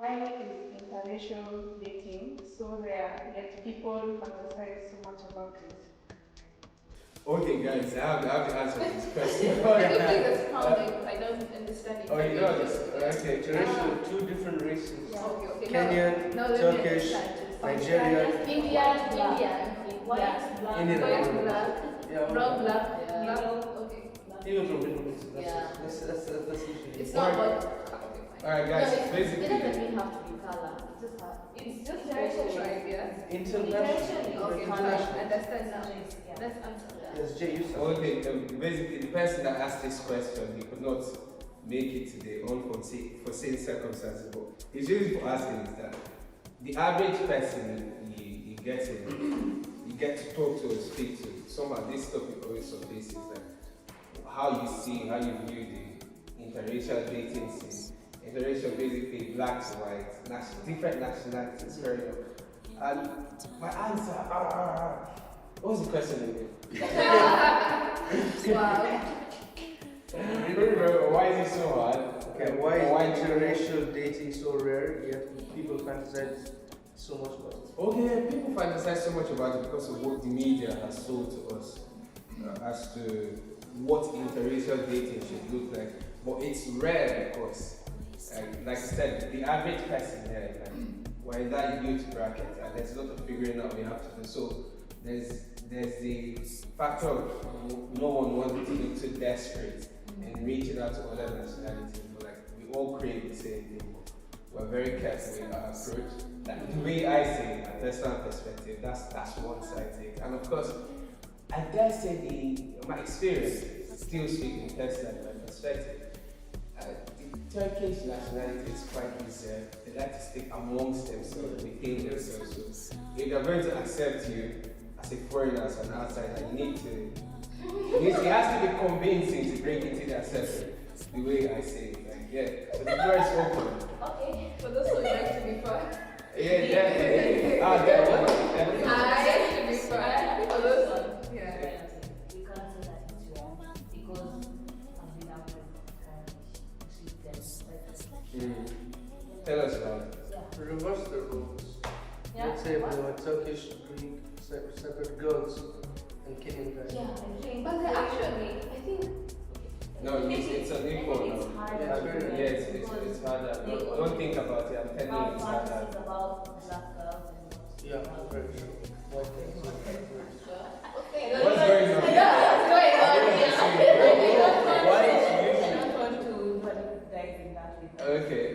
why is interracial dating so rare, yet people fantasize so much about it? Okay, guys, I have to answer this question. Can you please expound? I don't understand it. Oh, you know this? Okay, interracial, two different races. Yeah. Okay. Kenyan, No, let me Turkish, understand. Nigerian, Indian, White, black, Indian, white, black, yeah, brown, black, yeah. black. Okay. Even from middle mix. Yeah. That's usually. It's not what. Okay, fine. Alright, guys, It basically. doesn't even have to be color. It's It's just racial tribe, yeah. International. Okay, fine. I understand now. Let's answer that. Yes, Jay, you said. Okay, basically, the person that asked this question, he could not make it today, unforeseen circumstances. But his reason for asking is that the average person you get in, you get to talk to or speak to, somehow this topic always surfaces like how you see, how you view the interracial dating scene. Interracial basically blacks, whites, different nationalities, fair enough. And my answer, what was the question again? Wow. Why is it so hard? Okay, why is interracial dating so rare, yet people fantasize so much about it? Okay, people fantasize so much about it because of what the media has sold to us as to what interracial dating should look like. But it's rare because, like I said, the average person here, we're in that youth bracket, and there's a lot of figuring out we have to do. So there's the factor of no one wanting to look too desperate and reaching out to other nationalities. But like we all crave the same thing. We're very careful with our approach. Like the way I see it, my personal perspective, that's one side take. And of course, I dare say my experience, still speaking personally, my perspective. The Turkish nationality is quite reserved. They like to stick amongst themselves, within themselves. So if they're going to accept you as a foreigner, as an outsider, it has to be convincing to break into their circle. The way I say it, like, yeah. So the door is open. Okay. For those who like to be fun. Yeah, definitely. Definitely. I like to be fun. For those, yeah. You can't say that it's wrong because I've been out with treat them like Tell us about it. yeah. Reverse the roles. Yeah. Let's say if there were Turkish, Greek, separate girls, and Kenyan guys. Yeah, I think. But they actually, I think. No, it's an equal It's now. harder. Yes, it's harder. Don't think about it. I'm telling you, it's harder. Fantasies about black girls and Yeah, very true. White girls. Okay. What's going on? Yeah, what's going on? Why I don't want to dive in that with them. Okay.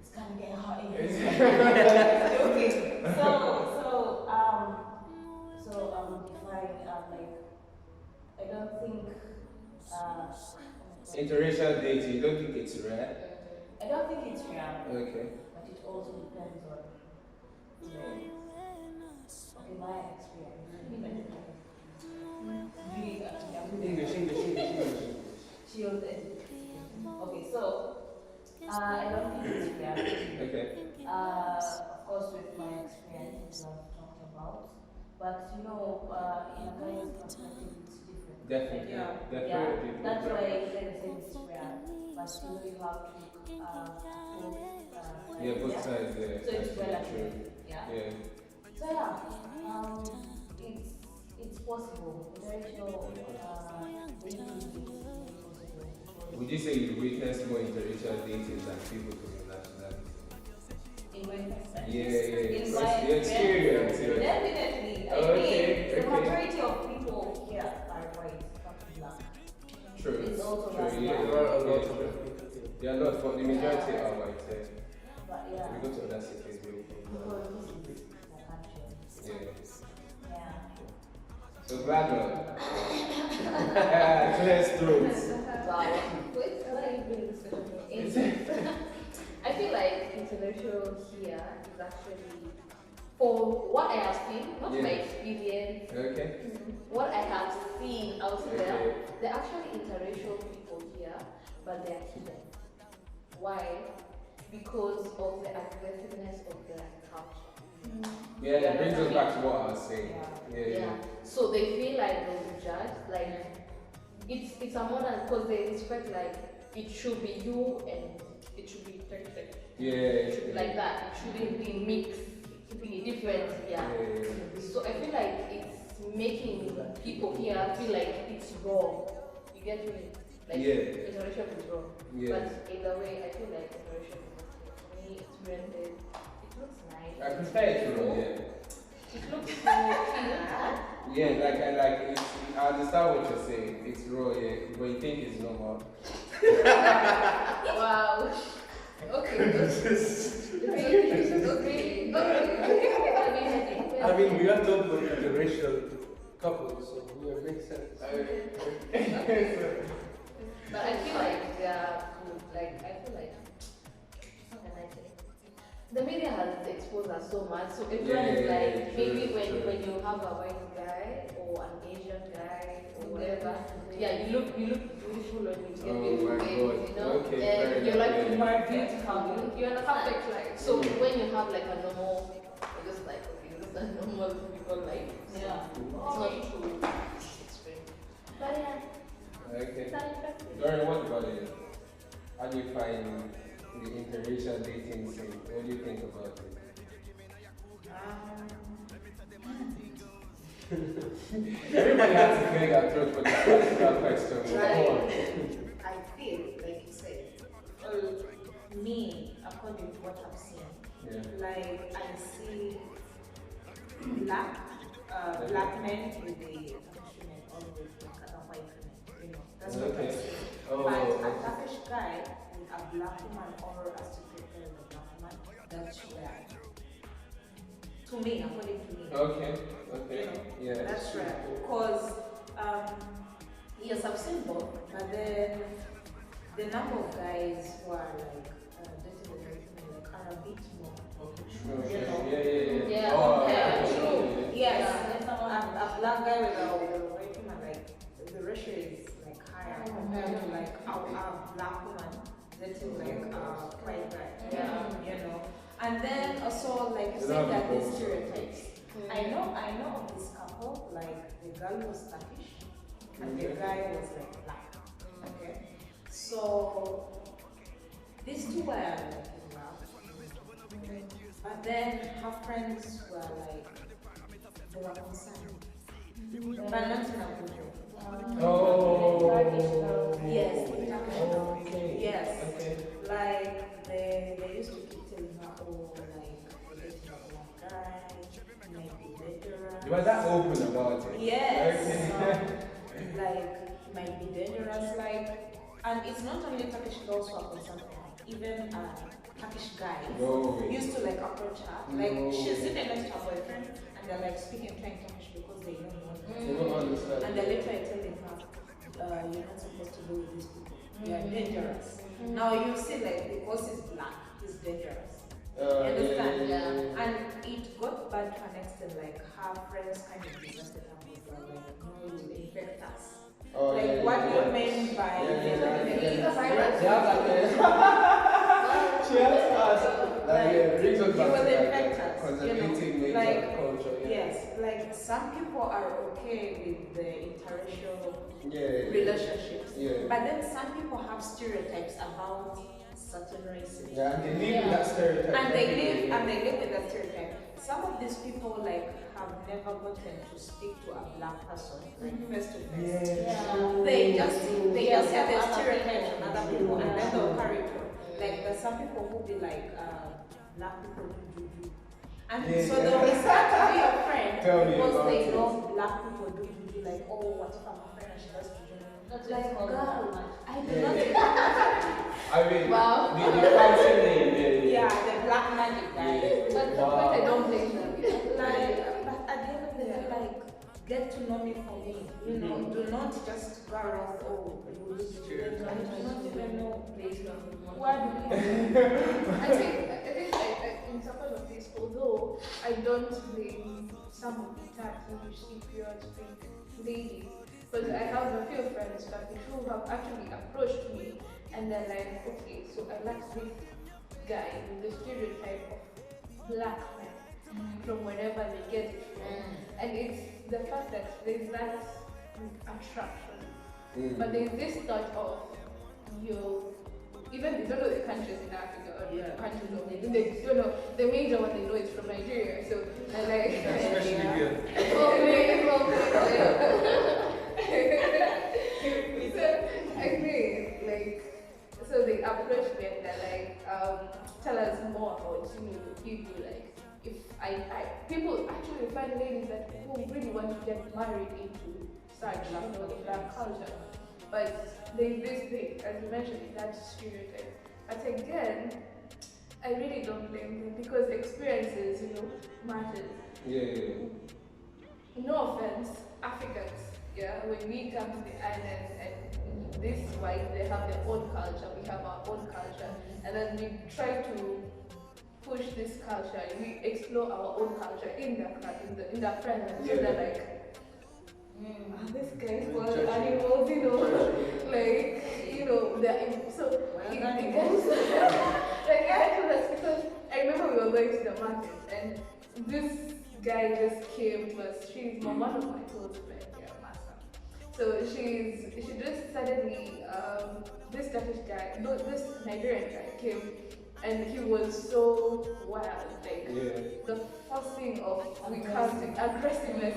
It's kind of getting hot in here. Okay. I don't think. Interracial dating, you don't think it's rare? I don't think it's real, Okay. but it also depends on. Okay, my experience. English. She was okay, so I don't think it's real. Okay. Of course, with my experiences I've talked about, but in a guy's perspective, it's different. Definitely. Yeah. Definitely. That's why I said it's real, but you have to Yeah, both sides, yeah. So it's True. relative. Yeah. Yeah. So it's possible. Interracial dating is possible. Would you say you witnessed more interracial dating than people from your nationality? In my perspective. Yeah. In So my it's your experience. Yeah. Definitely. I Okay, mean, the okay. majority of people here are white, not black. True. It's also True. black. Yeah. There are a lot of True. people. There are a lot, but the majority are white. But yeah, We go to other cities, we'll because this is the country. yeah. Yeah. So glad one. Clear throats. Wow. Wait, what are you bringing this question? I feel like intellectual here is actually, for what I have seen, not my Yeah. experience, Okay. what I have seen out Okay. there, they're actually interracial people here, but they're hidden. Why? Because of the aggressiveness of their culture. Yeah, that brings us back to what I was saying. Yeah. Yeah. So they feel like they'll be judged, like it's a modern, because they expect like it should be you and it should be 30. Yeah. Like that. It shouldn't be mixed, be different. Yeah. So I feel like it's making people here feel like it's wrong. You get me? Like generation is wrong. Yeah. But in a way, I feel like generation is okay. For me, it's rented. It looks nice. I prefer it raw, yeah. It looks so cute. Yeah, like I like it. I understand what you're saying. It's raw, yeah, but you think it's normal. Wow. Okay. I mean, we are talking about interracial couples, so it makes sense. But I feel like they are good. Like I feel like how can I say? The media has exposed us so much. So everyone is like maybe when you have a white guy or an Asian guy or whatever, yeah, you look beautiful when you get beautiful, you know. Okay, and you're like more beautiful. You're in a perfect light. So when you have like a normal, you're just like okay, this is a normal people life. Yeah. It's not true. But yeah. Okay. It's interesting. Dorian, what about you? How do you find the interracial dating scene? What do you think about it? Everybody has to clear their throat for this particular question. Go on. I feel like you said, me, according to what I've seen, Yeah. like I see black men with the Turkish women always like other white women, you know. That's what I see. Oh, But a okay. Turkish guy with a black woman or a secret girl with a black woman, that's where. To me, according to me. Okay. Okay. Yeah. That's right. Because yes, I've seen both, but then the number of guys who are like dating the white women like are a bit more. True. You know. Yeah. Yeah. Oh, Yeah, okay. true. Yes, a black guy with a white woman, like the ratio is like higher compared to like a black woman dating like a white guy. Yeah. You know. And then also like you said that these stereotypes. I know of this couple, like the girl was Turkish and the guy was like black. Okay. So these two were like in love. But then her friends were like they were concerned. But not in a good way. Oh. Yes. Okay. Yes. Okay. Like they used to keep telling her, oh, like they're dating a black guy, he might be dangerous. You were that open about it. Yes. Okay. Like he might be dangerous, like, and it's not only Turkish girls who are concerned, even Turkish guys No. used to like approach her, like she's sitting next to her boyfriend, and they're like speaking plain Turkish because they don't know. They don't understand. And they're literally telling her, you're not supposed to go with these people. They are dangerous. Now you see, like, because he's black, he's dangerous. You understand? Yeah. And it got bad to an extent, like her friends kind of deserted her with her, like, no, you will infect us. Oh, Like, what do you mean by She has asked, like, brings us you back will to infect that us, conservative nature like, of culture. Yeah. yes, like some people are okay with the interracial Yeah. relationships, Yeah. but then some people have stereotypes about certain races. Yeah, and they live with that stereotype. And they every live day. with that stereotype. Some of these people like have never gotten to speak to a black person like face to face. They just have the stereotypes on other people and then they'll carry it on. Like there's some people who be like black people do. And so they'll start to be your friend Tell me because about they it. know black people do like, oh, what if I'm a friend and she does do. Like, girl, I do not. I mean, Wow. the fancy name. Yeah, the black magic guy. But the point I don't think that. Like, but at the end of the day, like, get to know me for me. You know, do not just go around, oh, you lose it. I do not even know. Why do we I think in support of this, although I don't blame some of the Turkish Cypriot ladies, because I have a few friends Turkish who have actually approached me and they're like, okay, so I like this guy with the stereotype of black men from wherever they get it from. And it's the fact that there's that attraction. But there's this thought of you, even they don't know the countries in Africa or Yeah. the countries of they don't know the major one they know is from Nigeria. So I like Especially here. so I agree. Like so they approached me and they're like, tell us more about people like if people actually find ladies that who really want to get married into such black culture. But there's this thing, as you mentioned, that stereotype. But again, I really don't blame them because experiences, matters. Yeah. No offense, Africans, when we come to the islands and this white, they have their own culture, we have our own culture, and then we try to push this culture and we explore our own culture in the present. So they're like, this guy's for animals, like, so it gets, like, that's because I remember we were going to the market and this guy just came to us. She's one of my close friends, Master. So she just suddenly, this Turkish guy, no, this Nigerian guy came and he was so wild, like the forcing of aggressiveness,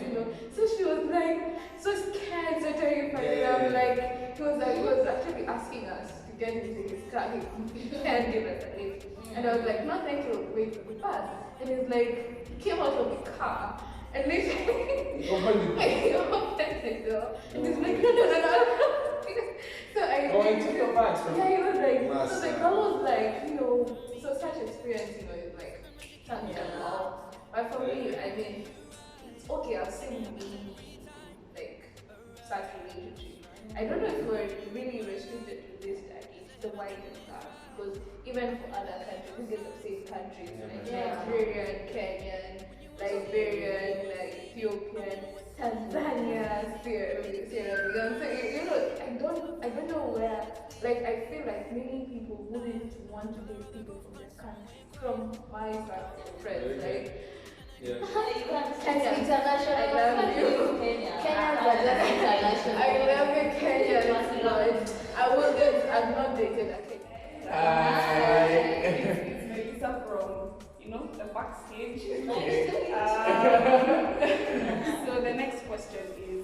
So she was like so scared, so terrified. Like he was actually asking us to get into his car. He can't give us a lift. And I was like, no, thank you, wait for the bus. And he's like, he came out of the car and literally he opened the door. And he's like, no. So I took your bags from he was like, so the girl was like, so such experience, is like turns them off. But for me, I mean, it's okay, I've seen me like such relationship. I don't know if we're really restricted to this age, the white and black, because even for other countries, we get the same countries, like Nigerian, Kenyan, Liberian, like Ethiopian, Tanzania, Sierra Leone. So I don't know where. Like I feel like many people wouldn't want to date people from this country, from my side of friends, like. Kenya. International. I love you. Kenyans are just international. I love you, Kenya. I'm not dating a Kenyan. It's Melissa from, the backstage. So the next question is,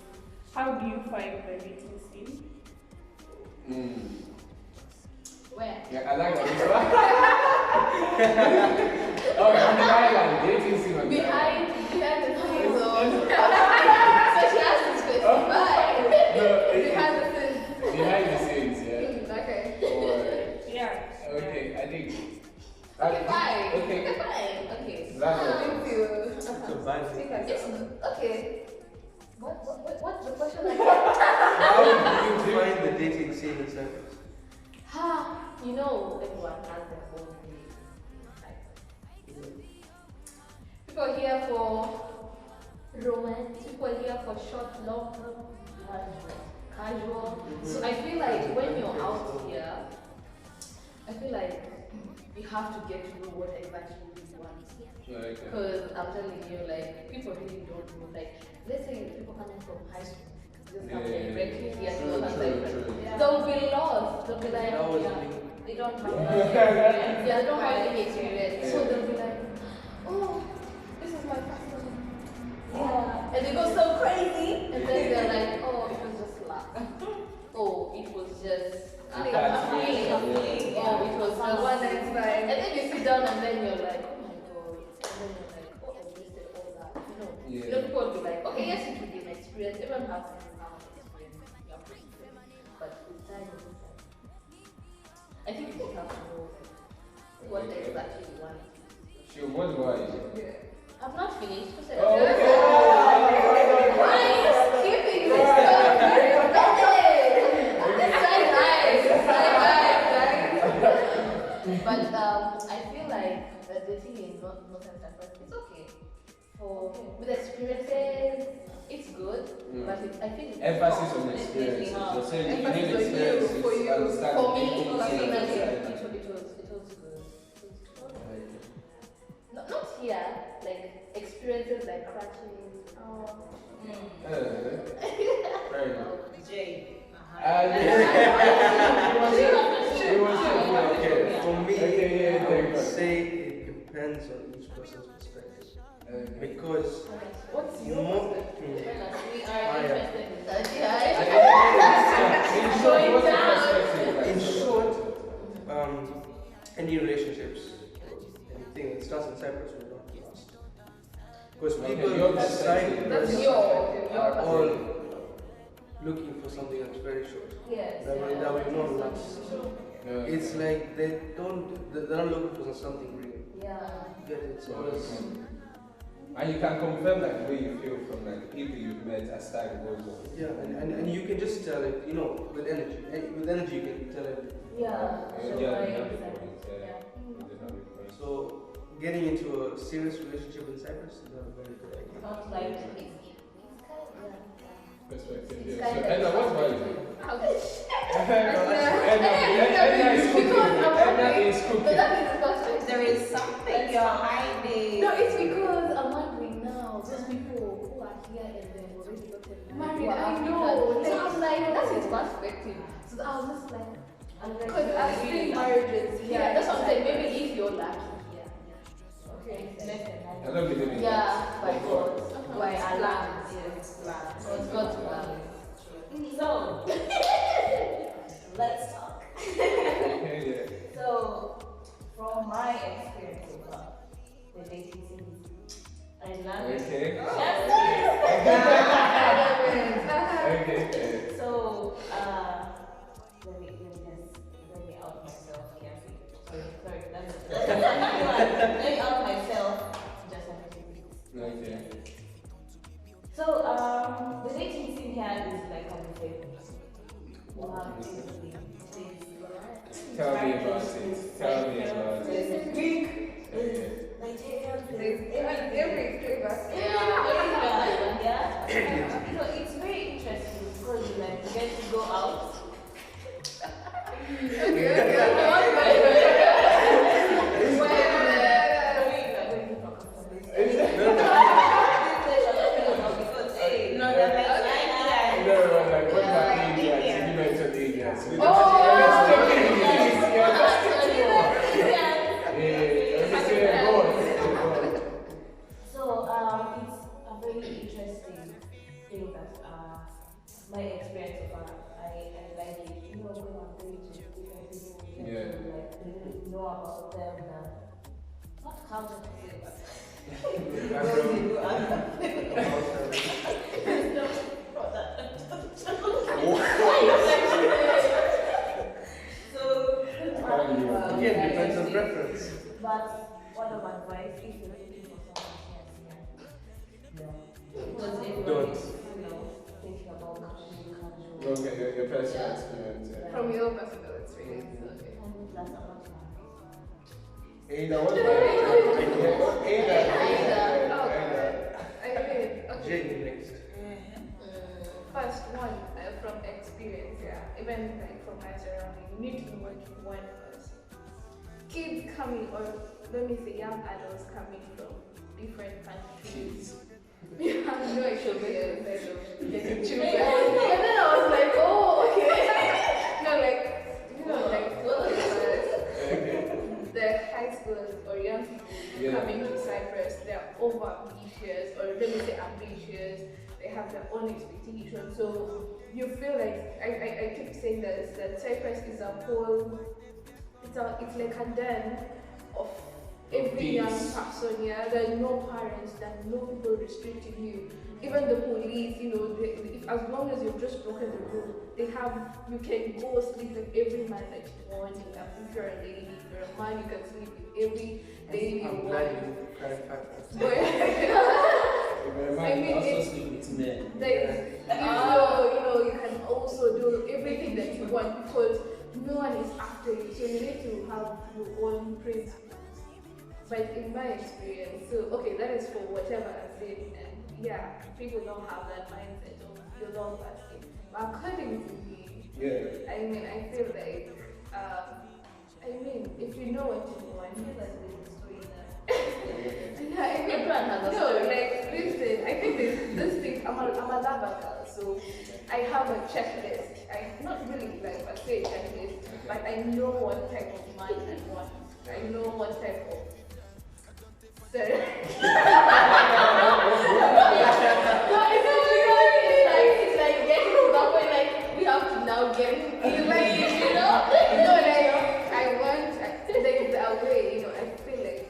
how do you find the dating scene? Where? Yeah, I like that. On the island, dating scene on the island. Behind the scenes. So she has to specify. Behind the scenes. Behind the scenes, Okay. Yeah. Okay, I think. Okay, fine. Okay. Okay. That's Thank you. So bad. Okay. What's the question like? How do you find the dating scene in Cyprus? Everyone has their own type. People are here for romance, people are here for short, long, casual. So I feel like when you're out here, I feel like you have to get to know what exactly you want. Because I'm telling you, like, people really don't know. Like, let's say people coming from high school, just come directly here to Cyprus. They'll be lost. They'll be like, they don't have any experience. They don't have any experience. So they'll be like, oh, this is my first time. Yeah. And they go so crazy. And then they're like, oh, it was just luck. Oh, it was just a feeling. Oh, it was just one night stand. And then you sit down and then you're like, oh my god. And then you're like, oh, I wasted all that. People will be like, okay, yes, it will be an experience. Everyone has an experience. But with time, I think you have to know what exactly you want. Sure, what do I? I've not finished. Okay. Why are you skipping this stuff? Very pathetic. This side eyes, But I feel like the thing is not but it's okay. With experiences, it's good. But I think it's Emphasis on experiences. You're saying you need experiences to understand for me, people. it was good. Not here, like experiences like crashing. Fair enough. Jay. It was Okay, for me, Okay, yeah, I would yeah. say it depends on each person's perspective. Because What's your more, perspective? We are Ah, yeah. interested in that. Yeah. In short, what's your perspective? in short, any relationships or anything that starts in Cyprus will not last. Because Okay, people your in perspective. Cyprus That's your are all perspective. looking for something that's very short. Yes. That will not last. Yeah. It's like they're not looking for something real. Yeah. Get it? So it's, And you can confirm like the way you feel from like the people you've met as time goes on. yeah, and you can just tell it, you know, with energy. With energy, you can tell it. Yeah. So Yeah, I yeah, understand. yeah. Yeah. So getting into a serious relationship in Cyprus is not a very good idea. Sounds like it's kind Perspective, It's yeah. So, kind of- Edna, what about you? Edna is But cooking. that is disgusting. There is something you're hiding. No, it's because I'm wondering now. Those people who are here and then already gotten Married, who are I African. know. So I was like, that's his perspective. So I was just like, Because I've seen marriages. Yeah, that's what I'm saying. Maybe if you're lucky, yeah. Okay. I don't believe in Yeah, that. by God. By Uh-huh. Allah. Yes, God's God's plan. So, let's talk. Okay, yeah. So, from my experience so far, the dating scene, I love it. Okay. Yes, Okay. So, let me out myself carefully. Sorry, let me out myself just a little bit. Okay. So, the dating scene here is like on the table. You have basically things. Tell me about it. Tell me about it. There's Greek, Okay. Nigerian, Every flavor. yeah. So it's very interesting because you like get to go out. No, like, what about Indians? You mentioned Indians. Yeah, okay, go on. So it's a very interesting thing that my experience so far. I like it. You know, when I'm going to different people, you Yeah. get to like know about them and not culture per se, but so Again, depends on preference. but what of advice if you're looking for someone here? Because everyone Don't. is, you know, thinking about casual. Okay, your personal experience. Yeah. From your personal experience. Okay. And that's about Ada, what about you? Ada. Oh, I mean, okay. Jane next. First one, from experience, yeah. Even like from my surrounding, you need to know what you want first. Kids coming, or let me say young adults coming from different countries. You have no experience like children. And then I was like, oh, okay. No, like, you know, like, the high schoolers or young people coming to Cyprus, they're over ambitious, or let me say ambitious, they have their own expectations. So you feel like, I keep saying this, that Cyprus is a whole, it's like a den of every young person, yeah. There are no parents, there are no people restricting you. Even the police, you know, if, as long as you've just broken the rule, they have, you can go sleep with every man that you want. If you're a lady, if you're a man, you can sleep with every lady you I'm want. glad you clarified that. I mean, also it's, sleep with men. like, you know, you can also do everything that you want because no one is after you. So you need to have your own principles. But in my experience, so okay, that is for whatever I've seen, and yeah, people don't have that mindset of you love asking. But according to me, I mean, I feel like, I mean, if you know what you want, you like this story now. I mean, Everyone has a no, story. like listen, I think this thing, I'm a lover girl, So I have a checklist. I not really like I say checklist, but I know what type of man I want. I know what type of no, it's like getting to that point, like we have to now get like I want there's a way, I feel like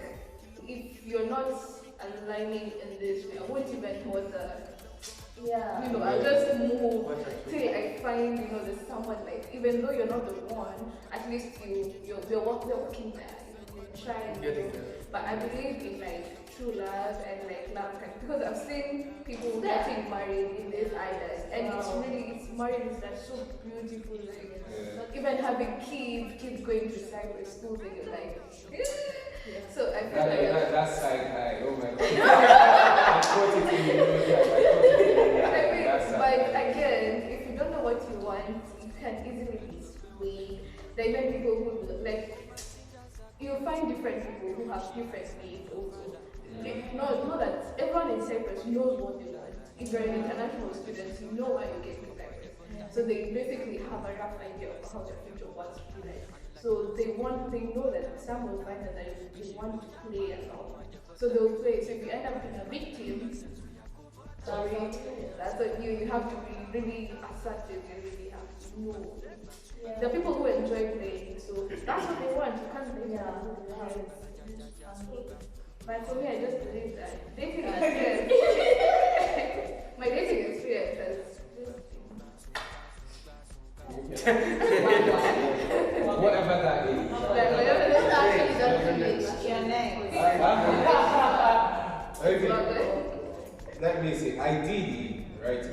if you're not aligning in this way, I won't even bother. I'll just move till I find, there's someone like, even though you're not the one, at least you're working there, you're trying. But I believe in like true love and like love, because I've seen people getting married in these islands, and it's marriage that's so beautiful, like even having kids going to Cyprus school, and you're like, so I feel like that's like, oh my god. But again, if you don't know what you want, you can easily be swayed. There are even people who like, you'll find different people who have different needs also. Not that everyone in Cyprus knows what they want. If you're an international student, you know why you're getting to Cyprus. So they basically have a rough idea of how their future wants to be like. So they know that some will find that they want to play and all. So they'll play. So if you end up being a victim, sorry, that's what you have to be really assertive. You really have to know. There are people who enjoy playing, so that's what they want. You can't blame them. But for me, I just believe that dating experience, my dating experience has whatever that is. Okay. Let me say, ideally, right,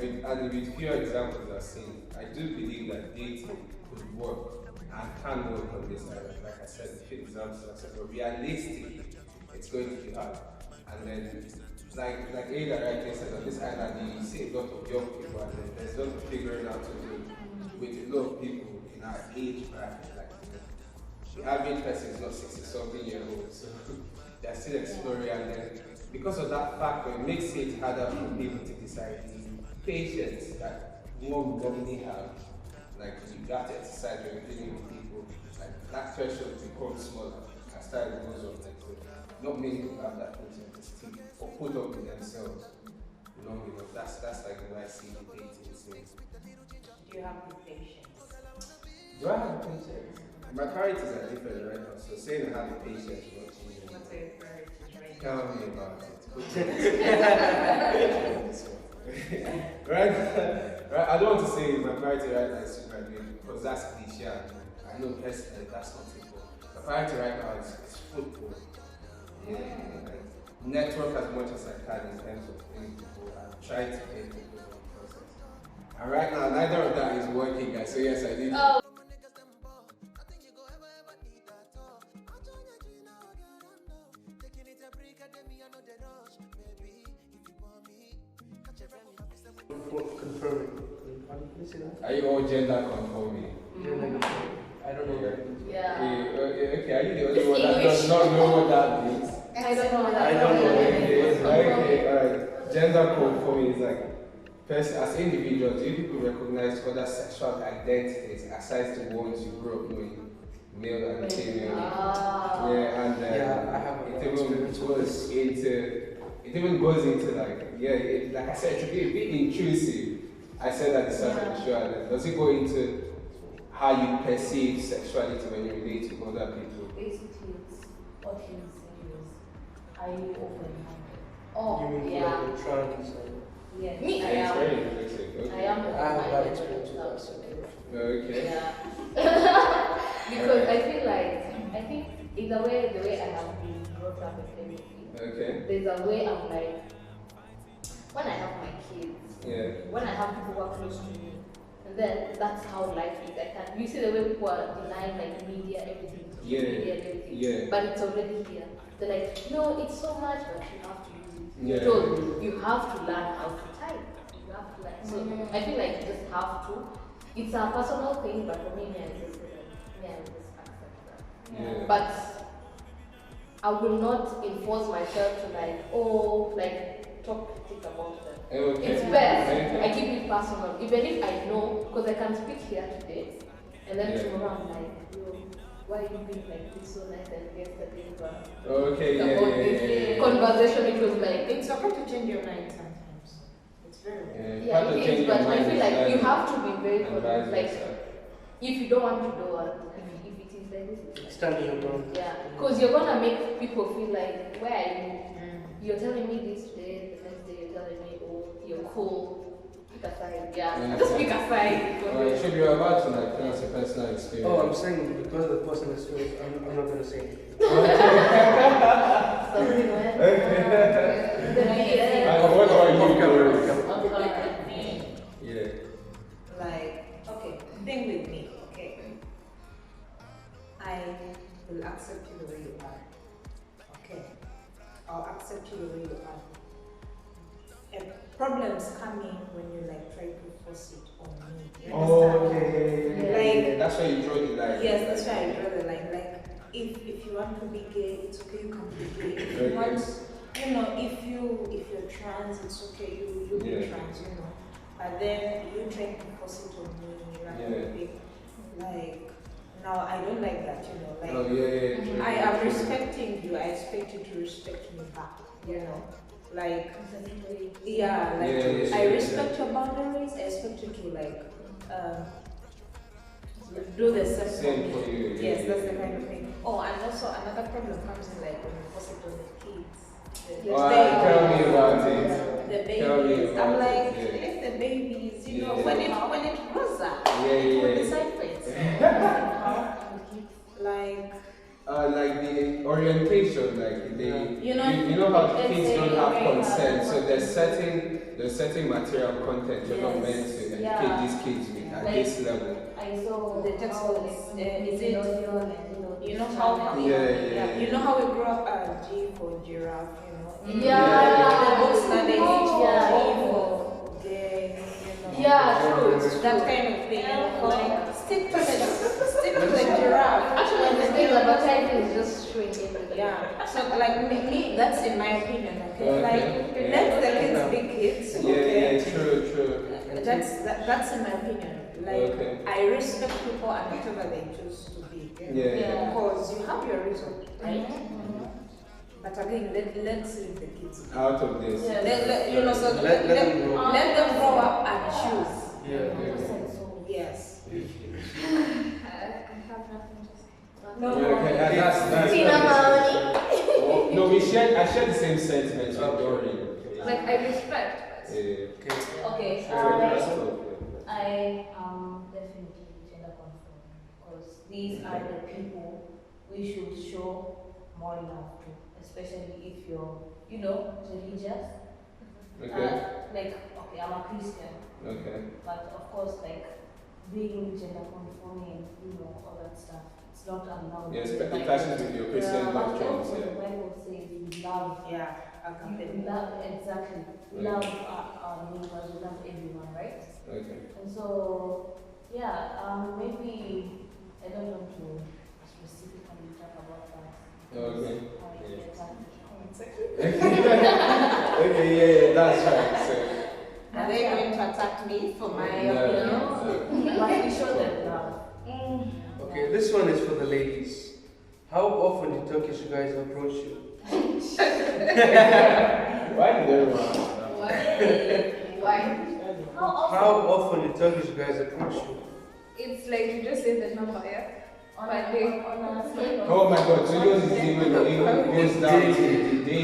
with few examples I've seen, I do believe that dating could work and can work on this island. Like I said, few examples I said, but realistically, it's going to be hard. And then, like Ada rightly said, on this island, you see a lot of young people, and then there's a lot of figuring out to do with a lot of people in our age bracket. Like, the average person is not 60-something years old, so they're still exploring, and then because of that factor, it makes it harder for people to decide the patience that one would normally have. Like, you got to exercise when you're dealing with people, like that threshold becomes smaller as time goes on. Like, so not many people have that patience to stick or put up with themselves long enough. That's like the way I see the dating scene. Do you have the patience? Do I have patience? My priorities are different right now, so saying I have the patience will not change anything. What's your priorities right now? Tell me about it. Right? I don't want to say my priority right now is to graduate because that's cliche. I know personally that's not it. My priority right now is football. Like, network as much as I can in terms of playing football and try to play football in the process. And right now, neither of that is working, guys. So yes, I did. Confirming. Can you say that? Are you all gender conforming? I don't know that. Okay, are you the only one that does not know what that means? I don't know what that I don't know what it is. Okay, alright. Gender conforming is like, as individuals, do you people recognize other sexual identities aside the ones you grew up knowing, male and female? Yeah, and I have it even goes into like, like I said, it should be a bit intrusive. I said at the start of the show, and does it go into how you perceive sexuality when you relate to other people? Basically, it's what you say is, are you open-handed? You mean like trans and... Yes, Me, I It's am. very interesting. I Okay. am I have a bad open-minded experience with when it that. comes to it. Okay. Yeah. Because I feel like, I think in the way I have been brought up in everything, Okay. there's a way I'm like, when I have my kids, when I have people who are close to me, and then that's how life is. You see the way people are denying like media, everything, media and everything, but it's already here. They're like, no, it's so much, but you have to use it. So you have to learn how to type. You have to learn. So I feel like you just have to. It's a personal thing, but for me, I just accept that. But I will not enforce myself to like talk critic about them. Okay. It's best. I keep it personal. Even if I know, because I can speak here today, and then Yeah. tomorrow I'm like, yo, why are you being like this so nice and yesterday? Okay, yeah, About yeah, this yeah, yeah. conversation, it was like, It's okay to change your mind sometimes. It's very well. yeah, Part of it is, changing but your I mind feel is like you learning have to be very and honest. vice Like, versa. if you don't want to do it, if it is like this, it's like, Standing your ground. yeah, because you're gonna make people feel like, where are you? You're telling me this today, the next day you're telling me, oh, you're cool. Pick aside, yeah. Just pick aside. Should be about to like tell us a personal experience. Oh, I'm saying because the person is yours, I'm not gonna say anything. Something when. What are you Off camera, doing? off camera. Yeah. Like, okay, thing with me, okay. I will accept you the way you are. Okay. I'll accept you the way you are. And problems come in when you like try to force it on me. You understand? Okay. Like, That's why you draw the line. yes, that's why I draw the line. Like, if you want to be gay, it's okay, you can be gay. If you Okay. want, you know, if you're trans, it's okay, you be Yeah. trans, you know. But then you try to force it on me, like now I don't like that, you know. Like, Oh, yeah, yeah. I am respecting you. I expect you to respect me back. You know, like yeah, like Yeah, I respect your boundaries. I expect you to like do the same Same for for me. you. Yes, that's the kind of thing. Oh, and also another problem comes in like when you force it on the kids. The Tell me babies. about it. The Tell me babies. I'm about like, it, yeah. if the babies, you know, Yeah. when it grows up, Yeah, it will yeah. decide for itself. Like. Like the orientation, like they, You know, you know how let's kids say don't have America, consent, so there's certain material content you're not Yes. meant to educate Yeah. these kids with at Like- this level. I saw The textbooks, is it- you know how how Yeah. you know how we grew up G for giraffe, you know. Yeah. The books that they teach for Yeah. G for gay, you know. Yeah, true, it's true. That kind of thing. Like stick to the giraffe. Actually, the thing advertising is just shrinking. Yeah. So like me, that's in my opinion. Okay. Okay. Like let the kids be kids. Yeah, Okay. yeah, true. That's in my opinion. Like Okay. I respect people and whatever they choose to be. Yeah. Because you have your reason, right? But again, let's leave the kids. Out of this. Yeah. You know, so Let them grow. let them grow up and choose. Yeah. Yes. I have nothing to say. No. Okay, that's Tina Maoni. Oh, no, I share the same sentiments with Dorian. Like, I respect. Yeah. Okay, Sure. I am definitely gender conforming because these are the people we should show more love to, especially if you're, you know, religious. Okay. Like, okay, I'm a Christian, Okay. but of course, like, being gender conforming, you know, all that stuff, it's not allowed. Yes, in but the it Bible. clashes with your Christian But doctrines. also the Yeah. Bible says you love. Yeah. You love, exactly. Love our neighbors, you love everyone, right? Okay. And so, yeah, maybe I don't want to specifically talk about that. Okay. Yeah. Okay, yeah, that's right. So, Are they going to attack me for my No. opinion? But we show them love. Okay, this one is for the ladies. How often do Turkish guys approach you? why did everyone? Why? How often do Turkish guys approach you? It's like you just say the number, yeah? On But they- Oh my God! So yours is even goes down to the day.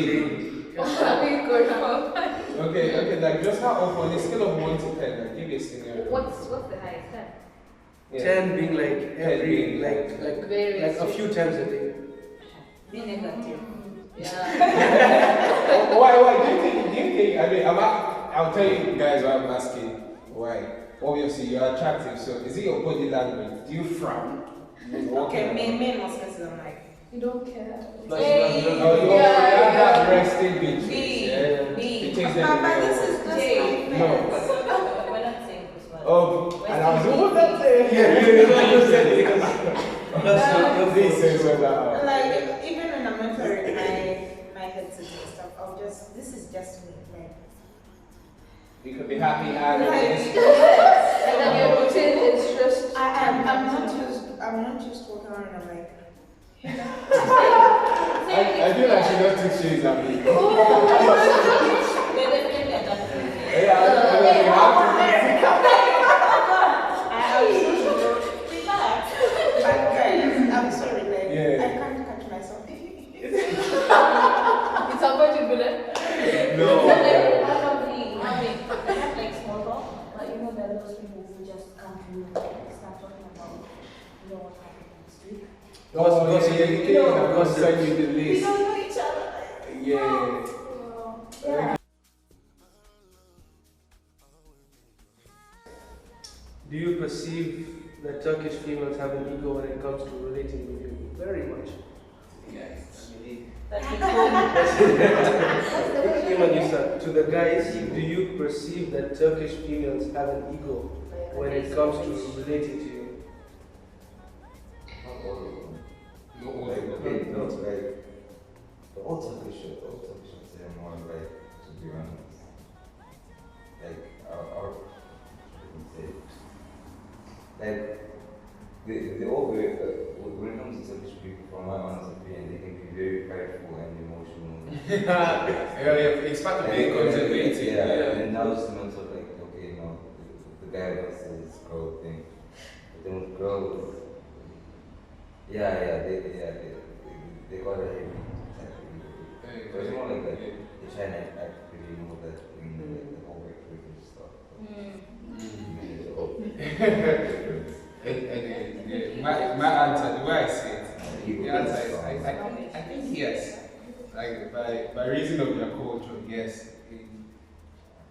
We go for Okay. Like just how often? On a scale of 1 to 10, like give me a scenario. What's the highest time? Yeah. 10 being like every, Very like a few times a day. Be negative. Yeah. Why? Do you think? I mean, I'll tell you guys why I'm asking. Why? Obviously, you're attractive. So, is it your body language? Do you frown? Okay, me in most cases I'm like You don't care. Like, Hey. you Oh, you Yeah. have that resting bitch. B. Yeah. B. It takes them Papa, away. this is just J. my No. friends. We're not saying this one. Oh, and I was what that saying? This is what that. Like even when I'm entering my headset and stuff, I'll just this is just me. Like You can be happy and And then your routine is just. I'm not just walking around and I'm like. I feel like she don't think she's happy. They're definitely at that point. Yeah, Relax. But guys, I'm sorry, like, Yeah. I can't catch myself. It's about to be like. no. Probably having like small talk, but you know there are those people who just come to you and start talking about what happened this week. Send you the We list. don't know each other. Yeah. Yeah. Do you perceive that Turkish females have an ego when it comes to relating with you? Very much. Yes. That's the whole. Iman, you start. To the guys, do you perceive that Turkish females have an ego when it comes to relating to you? No, Like, okay, no, like, all Turkish are more like, to be honest. Like, our like, they all very, when it comes to Turkish people, from my honest opinion, they can be very prideful and emotional. Yeah, it's part of being conservative. Yeah, and now it's the mental like, okay, no, the guy wants this girl thing. But then with girls, they got a heavy. So it's more like that. They try and act pretty more that in the whole and stuff. My answer, the way I see it, the answer is I think yes. Like by reason of their culture, yes.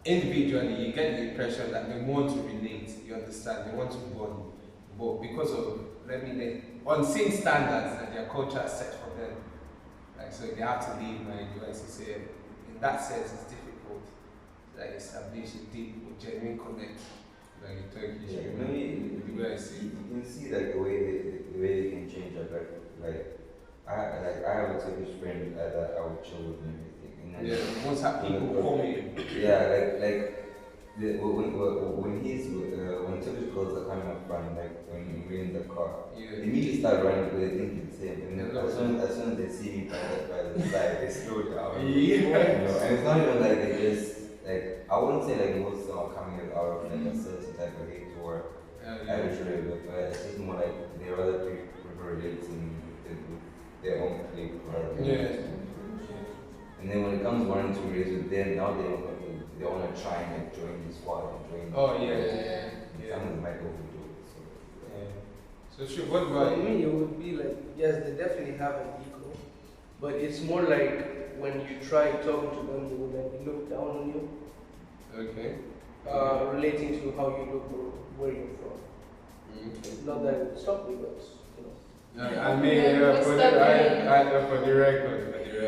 Individually, you get the impression that they want to relate. You understand? They want to bond, but because of unseen standards that their culture has set for them, like so they have to leave Nigeria. So say in that sense, it's difficult to like establish a deep or genuine connect. Like in Turkish, Yeah, the way I see you can see like the way they can change. Like I have a Turkish friend that I would chill with and everything. And then, yeah, once have people call me. yeah, when Turkish girls are coming up front, like when we're in the car, Yeah. they immediately start running because they think it's him. And then Yeah. as soon as they see me by the side, they slow down. Yeah. You know, and it's not even like they just like I wouldn't say like most of them are coming out of like a certain type of hate or arbitrary, but it's just more like they rather prefer relating with their own clique rather than And then when it comes wanting to relate with them, now they want to try and like join the squad and join. Oh yeah. Some of them might overdo it. So. So sure, what For about me, it would be like, yes, they definitely have an ego, but it's more like when you try talking to them, they will like look down on you, Okay. relating to how you look or where you're from. Not that it would stop me, but you know. I mean, for the record.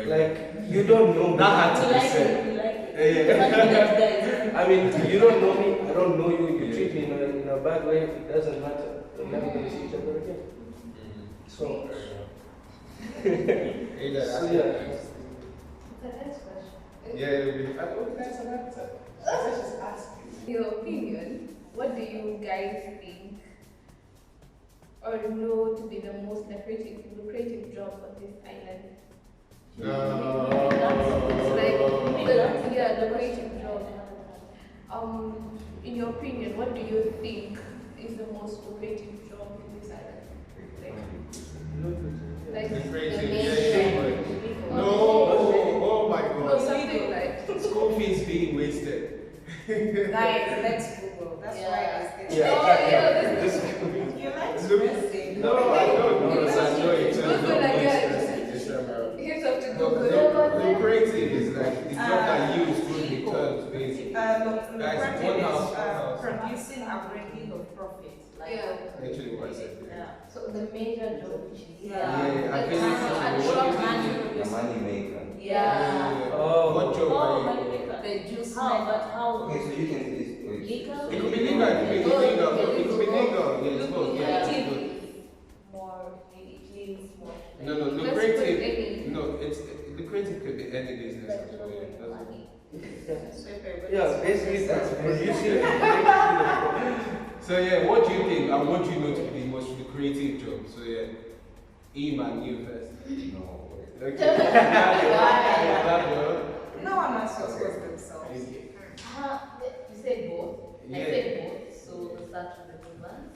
Like, you don't know me. That had to We be like said. it, we like it. Yeah. I mean, you don't know me, I don't know you, you treat me in a bad way, it doesn't matter. We're never going to see each other again. So, Yeah. so yeah. The next question. Yeah, that's an answer. That's just asking. In your opinion, what do you guys think or know to be the most lucrative job on this island? It's like lucrative job. In your opinion, what do you think is the most lucrative job in this island? Like the main No, oh my or god. something like. School fees being wasted. Guys, let's Google. That's why I said. Yeah, exactly. You like Look- stressing. No, I don't know. I know it's Google like that. Here's up to Google. Lucrative is like the job that you use to return to basic. Lucrative one house, is one house. producing a bringing of profit. Like, Yeah. Actually, what I said. yeah. So the major job, which is Yeah, I Like, think and what shop do you money. do? The money maker. Yeah. Oh. What job Oh, are my you? maker. The juice How? But how? Okay, so you can. Legal? It could be legal, it could be illegal, it could be legal. Yeah, it's both. Yeah, it's Lucrative both. is more, it means more. No, Let's put lucrative. any. No, it's lucrative could be any business. Like, Actually. It doesn't- money. So if you're Yeah, basically That's producing. So yeah, what do you think and what do you know to be the most lucrative job? So yeah, Iman, you first. No. Okay. That job. No one wants to expose themselves. You said both. Yeah. I said both, so we'll start with the good ones.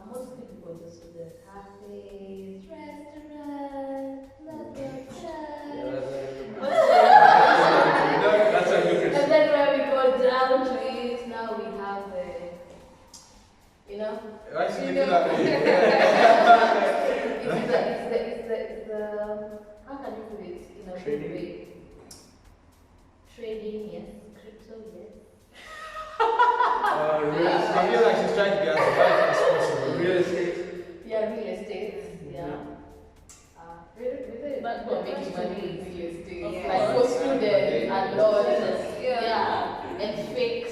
Most people go to the cafes, restaurants, blah, blah, blah. That's a lucrative. And then where we go down to it, now we have you know, Why should you You do know. that? it's the how can you put it in a good Trading. way? Trading, yes. Crypto, yes. Real I estate. feel like she's trying to be as bright as possible. Real estate. Yeah, real estate, yeah. But People the making question money in is- real estate. Of Like course. for students and lawyers, Yeah. yeah. And fake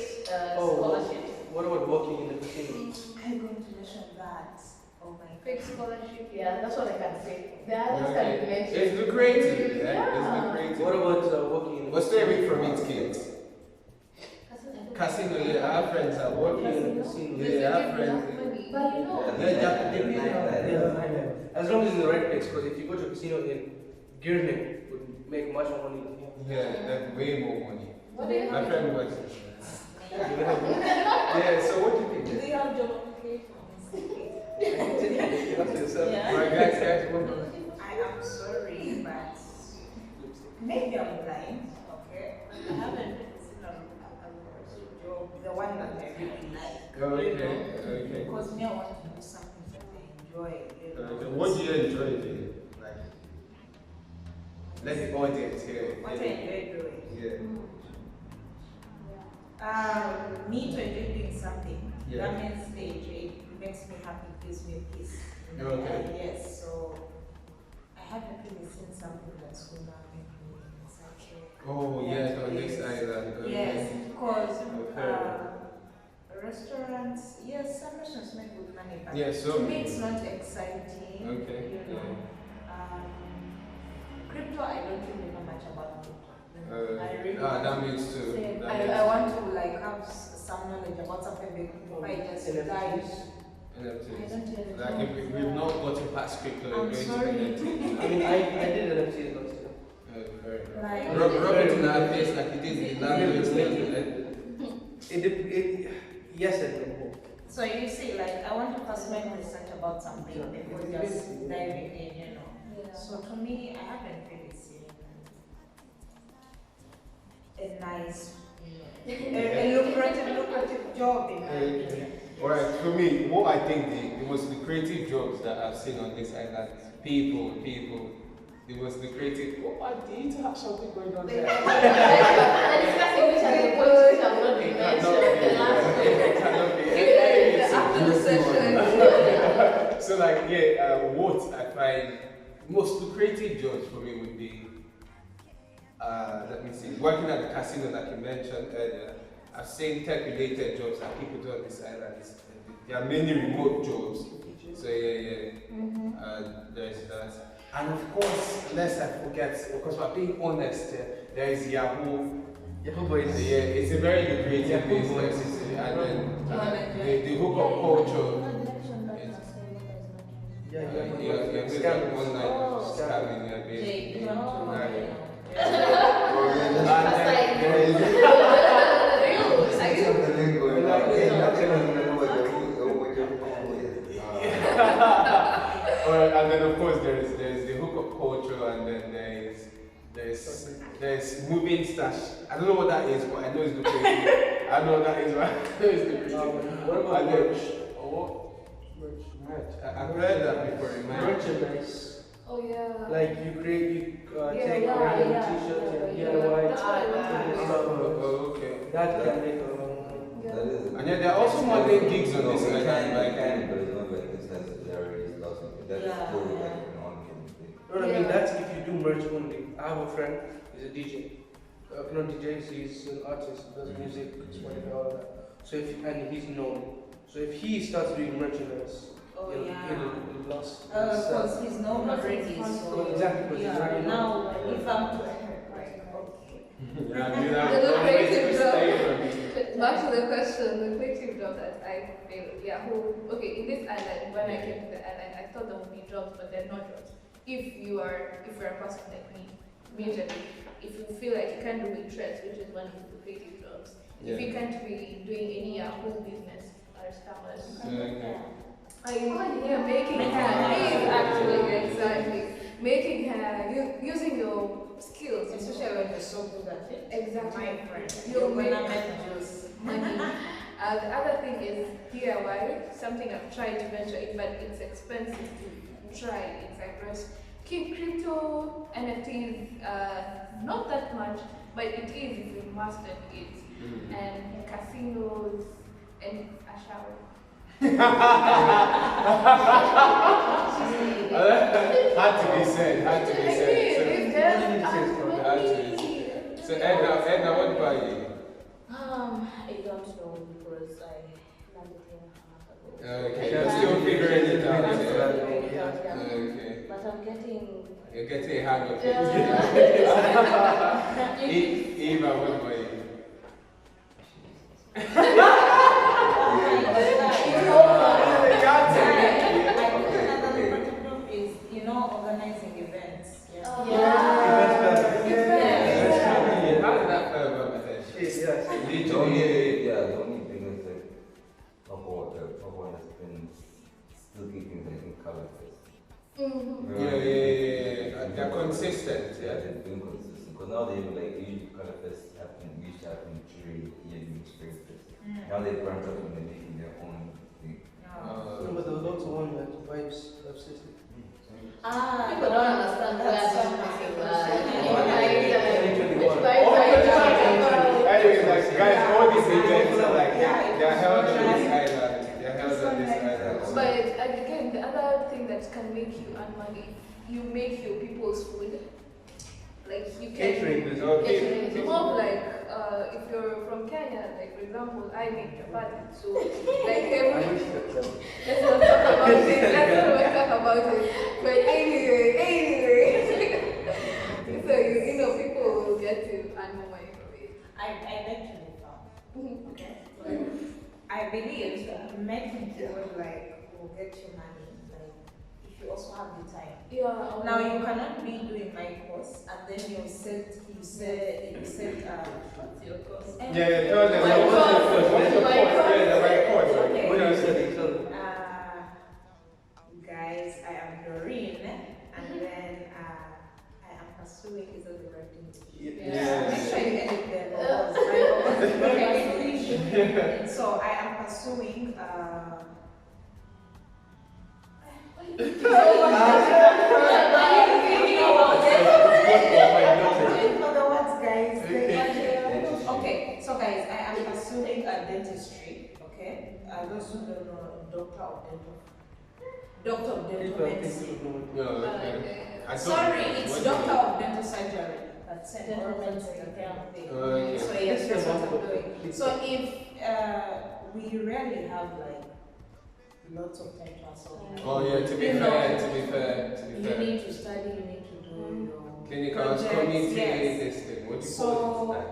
Oh, scholarships. what about working in the casino? I'm going to mention that. Oh my Fake scholarship. Yeah, that's what I can say. The others can be mentioned. It's lucrative, yeah? Yeah. It's lucrative. What about working in the But stay away from it, kids. Casino, Casino, yeah, I have friends that work working in in the casino? Yeah, I have friends. But you know, As long as in the right place, because if you go to a casino in Girne, you would make much more money. Yeah, that's way more money. what do you My have? friend works. Yeah, so what do you Do think? they have job applications? Yeah. My guys, what? I am sorry, but maybe I'm blind, okay? I haven't seen a job, the one that I really like. You know? Okay. Because me, I want to do something that I enjoy. You know? What do you enjoy doing? Like, let the audience hear it. What I enjoy doing. Yeah. Me to enjoy doing something. Yeah. That means they enjoy, it makes me happy, gives me peace. You know? Okay. Yes, so I haven't really seen something that's going to make me excited. Oh, yes, on this island. Okay. Yes, because Okay. restaurants, yes, some restaurants make good money, but Yeah, so. to me it's not exciting. Okay. You know. Crypto, I don't really know much about crypto. I really That means too. say, That I means want to like have some knowledge about something before I just dive. NFTs. I don't really Like know. if we've not gotten past crypto, I'm we're going sorry. to NFTs. I mean, I did an NFT last year. Very Like- Rub it in our face like it is in language. Yes and no. So you see, like I want to first make research about something before just diving in, you know. So to me, I haven't really seen a nice, a lucrative job in my opinion. Alright, for me, what I think the most lucrative jobs that I've seen on this island, people, the most lucrative. What do you have something going on there? They're discussing which are the points which have not been mentioned. The last one. It cannot be. After the session. So like yeah, what I find most lucrative jobs for me would be let me see, working at the casino like you mentioned earlier. I've seen tech related jobs that people do on this island. There are many remote jobs. So yeah. There's that. And of course, lest I forget, because we're being honest, there is Yahoo. Yahoo Boys. Yeah, it's a very lucrative Yahoo business. Boys. And then the hookup culture. You're Scam. one night Oh. scamming your baby. Jake, Right. Alright, and then of course there's the hookup culture, and then there's moving stash. I don't know what that is, but I know it's lucrative. I know what that is, right? I know it's lucrative. What about And then- merch? Oh, I've heard that before in my Merchandise. Oh yeah. Like you take yeah, random yeah, t-shirts and yeah. DIY. That's what I want to stuff. do. Oh, okay. That can make a lot of money. And then there are also modeling gigs on this island, like but it's not like it's necessary, it's not something that's still like an ongoing thing. No, I mean that's if you do merch only. I have a friend, he's a DJ. Not DJ, he's an artist, does music, Spotify, all that. So and he's known. So if he starts doing merchandise, Oh yeah. he'll last. Because he's known already. So Exactly, because he's yeah. already known. Now, if I'm to yeah, The lucrative job. Back to the question, the creative job that I feel, okay, in this island, when I came to the island, I thought there would be jobs, but they're not jobs. If you're a person like me, majorly, if you feel like you can't do interest, which is one of the creative jobs, if you can't be doing any whole business or scammers, making hair is actually exactly making hair, using your skills, Especially when you're so good at it. exactly. My friend. You'll make juice. money. The other thing is DIY, something I've tried to venture in, but it's expensive to try in Cyprus. Crypto, NFTs, not that much, but it is if you master it. And casinos and a shower. Had to be said. Had to be said. So Edna, what about you? I don't know because I landed here a month ago. Okay, I'm still figuring it out. Yeah. Okay. But I'm getting. You're getting a hang of it. Yeah. Eva, what about you? Organizing events. How did that feel about that? The only thing is like Papa has been still keeping like in color face. Yeah. They're consistent. They've been consistent. Because now they like usually color fest used to happen during yearly spring fest. Now they branch up and they're making their own thing. No, but there was also one that vibes of system. People don't understand where I'm coming Anyways, like, guys, all these events are like, they're held on this island. They're held on this island. But again, the other thing that can make you earn money, you make your people's food. Like you can. Catering business. Okay. It's more of like if you're from Kenya, like for example, I make chapati, so like let's not talk about it. Let's not talk about it. But anyway, so you know people will get to earn more money from it. I eventually found. Okay. I believe making food will get you money. Like if you also have the time. Yeah. Now you cannot be doing my course and then you set what's your course? Yeah, tell them what's your course? Yeah, my course. Okay. What do you say? Guys, I am Doreen and then I am pursuing is that the right thing to do? Yeah. Make sure you edit them. So I am pursuing Okay, so guys, I am pursuing a dentistry. Okay, those who don't know, doctor of dental medicine. No, okay. Sorry, it's doctor of dental surgery. That's it. Okay. So yes, that's what I'm doing. So if we rarely have like lots of time to answer. Oh yeah, to be fair. You need to study, you need to do your Clinical projects, community yes. this thing. What do you So, call it?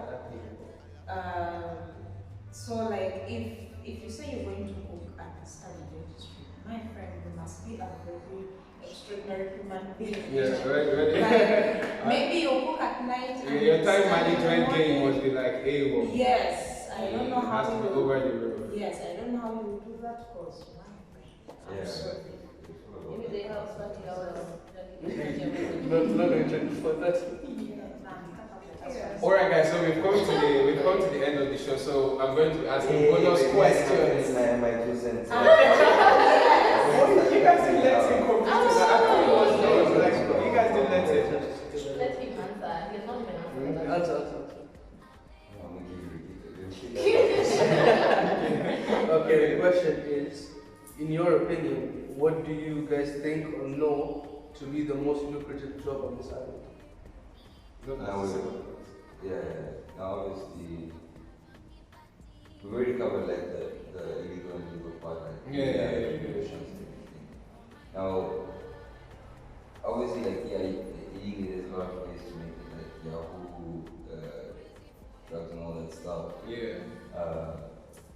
So like if you say you're going to cook and study dentistry, my friend, you must be a very extraordinary human being. Yeah, right. Like, maybe you cook at night. And Your time study in the management game morning. must be like A1. Yes, I don't know It how has to be you. over the road. Yes, I don't know how you do that course. My friend, I'm Yeah. sorry. Maybe they have 20 hours. Not going to for that. Alright guys, so we've come to the end of the show, so I'm going to ask you bonus questions. My 2 cents. You guys didn't let him complete it. I thought it was yours. You guys didn't let him. Let him answer. He's not even answering. Answer. I'm gonna give you a Okay, the question is, in your opinion, what do you guys think or know to be the most lucrative job on this island? Now obviously we've already covered like the illegal and legal part, like regulations and everything. Now obviously like illegally there's a lot of ways to make it, like Yahoo, drugs and all that stuff. Yeah.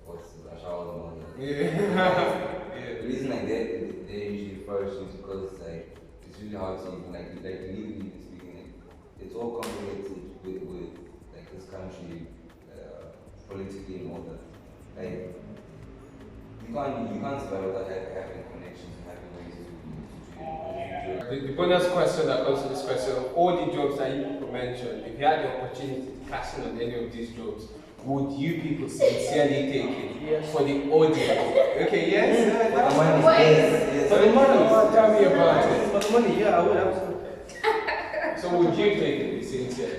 What's the showers and all that. Yeah. The reason like they usually first is because like it's really hard to even like legally speaking, like, it's all complicated with like this country politically and all that. Like you can't survive without having connections and having ways to do it. The bonus question that comes to this question, of all the jobs that you people mentioned, if you had the opportunity to cash in on any of these jobs, would you people sincerely take it? Yes. For the audience? Okay, yes. For the money, yes. For the money, tell me about it. For the money, yeah, I would absolutely. So would you take it, be sincere?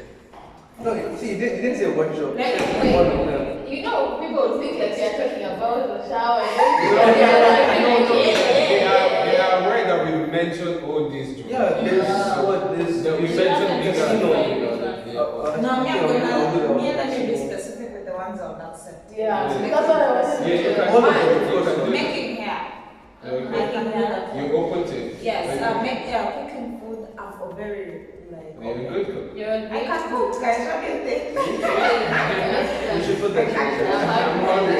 No, see, you didn't say one job. Wait, One of them. you know, people would think that they're talking about the shower. They are aware that we mentioned all these jobs. Yeah, there's We mentioned casino. No, me and I should be specific with the ones I would accept. Yeah, that's what I was Yeah, you can All of do them, it. You can do it. Making hair. I Okay. can do that. You open to it? Yes, cooking food. I'm for very like. You're a good cook. You're a I can cook, guys. What do you think? You should put that I'm hungry.